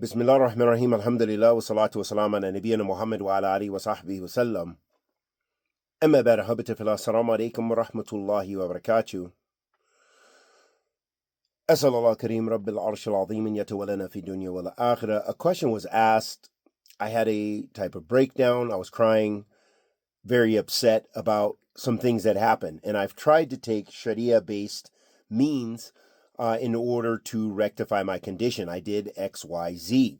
بسم الله الرحمن الرحيم الحمد لله والصلاة والسلام على نبينا محمد وعلى آله وصحبه وسلم أما بعد أحبتي في الله السلام عليكم ورحمة الله وبركاته أسأل الله الكريم رب العرش العظيم أن يتولنا في الدنيا والآخرة. A question was asked. I had a type of breakdown. I was crying, very upset about some things that happened, and I've tried to take Sharia-based means in order to rectify my condition. I did X, Y, Z.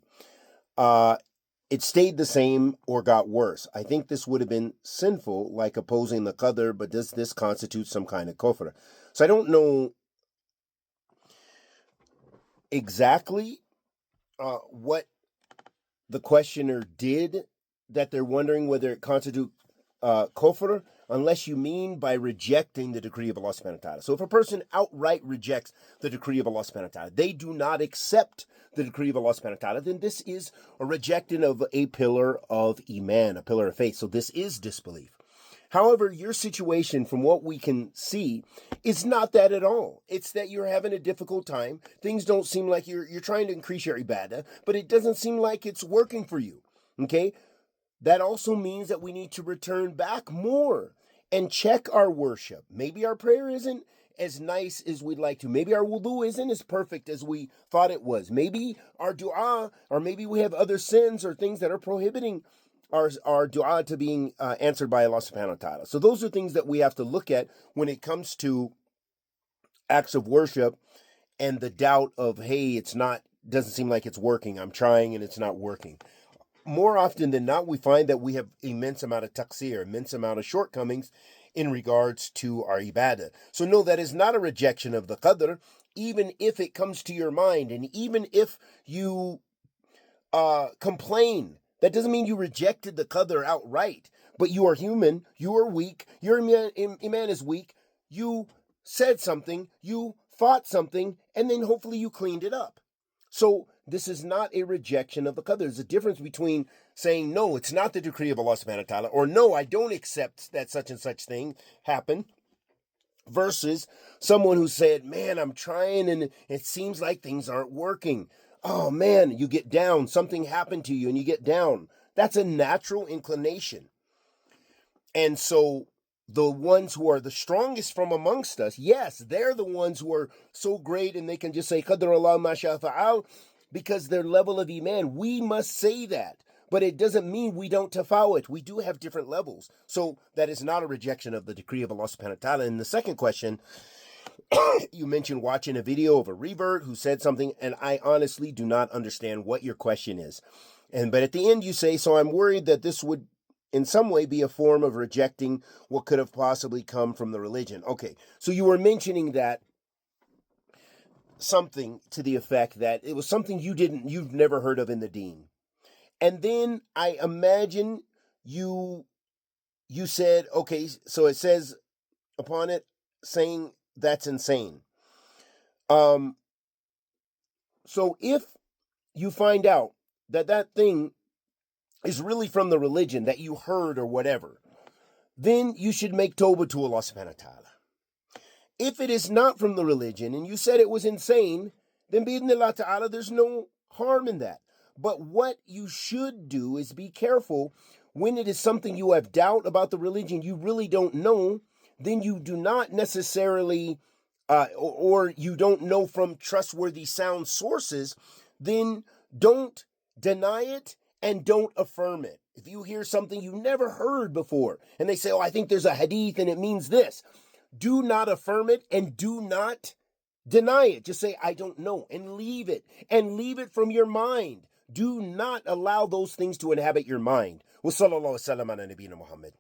It stayed the same or got worse. I think this would have been sinful, like opposing the Qadr, but does this constitute some kind of kufr? So I don't know exactly what the questioner did that they're wondering whether it constitutes kufr, unless you mean by rejecting the decree of Allah subhanahu wa ta'ala. So if a person outright rejects the decree of Allah subhanahu wa ta'ala, they do not accept the decree of Allah subhanahu wa ta'ala, then this is a rejection of a pillar of iman, a pillar of faith. So this is disbelief. However, your situation, from what we can see, is not that at all. It's that you're having a difficult time. Things don't seem like you're trying to increase your ibadah, but it doesn't seem like it's working for you. Okay? That also means that we need to return back more and check our worship. Maybe our prayer isn't as nice as we'd like to. Maybe our wudu isn't as perfect as we thought it was. Maybe our dua, or maybe we have other sins or things that are prohibiting our dua to being answered by Allah subhanahu wa ta'ala. So those are things that we have to look at when it comes to acts of worship and the doubt of, hey, doesn't seem like it's working. I'm trying and it's not working. More often than not, we find that we have immense amount of taqsir, immense amount of shortcomings in regards to our ibadah. So no, that is not a rejection of the qadr, even if it comes to your mind, and even if you complain. That doesn't mean you rejected the qadr outright, but you are human, you are weak, your iman is weak, you said something, you thought something, and then hopefully you cleaned it up. So this is not a rejection of the qadr. There's a difference between saying, no, it's not the decree of Allah subhanahu wa ta'ala, or no, I don't accept that such and such thing happened, versus someone who said, man, I'm trying and it seems like things aren't working. Oh man, you get down, something happened to you and you get down. That's a natural inclination. And so the ones who are the strongest from amongst us, yes, they're the ones who are so great and they can just say, Qadr Allah ma sha fa'al, because their level of iman. We must say that, but it doesn't mean we don't tafawut. We do have different levels. So that is not a rejection of the decree of Allah subhanahu wa ta'ala. And the second question, you mentioned watching a video of a revert who said something, and I honestly do not understand what your question is. But at the end you say, so I'm worried that this would in some way be a form of rejecting what could have possibly come from the religion. Okay, so you were mentioning that something to the effect that it was something you've never heard of in the Deen. And then I imagine you said, okay, so it says upon it saying that's insane. So if you find out that thing is really from the religion that you heard or whatever, then you should make tawbah to Allah subhanahu wa ta'ala. If it is not from the religion and you said it was insane, then bi'idhnillah ta'ala, there's no harm in that. But what you should do is be careful when it is something you have doubt about the religion, you really don't know, then you do not necessarily, or you don't know from trustworthy sound sources, then don't deny it and don't affirm it. If you hear something you never heard before and they say, oh, I think there's a hadith and it means this, do not affirm it and do not deny it. Just say, I don't know, and leave it from your mind. Do not allow those things to inhabit your mind. Wa sallallahu alaihi wa sallam ala nabiyina Muhammad.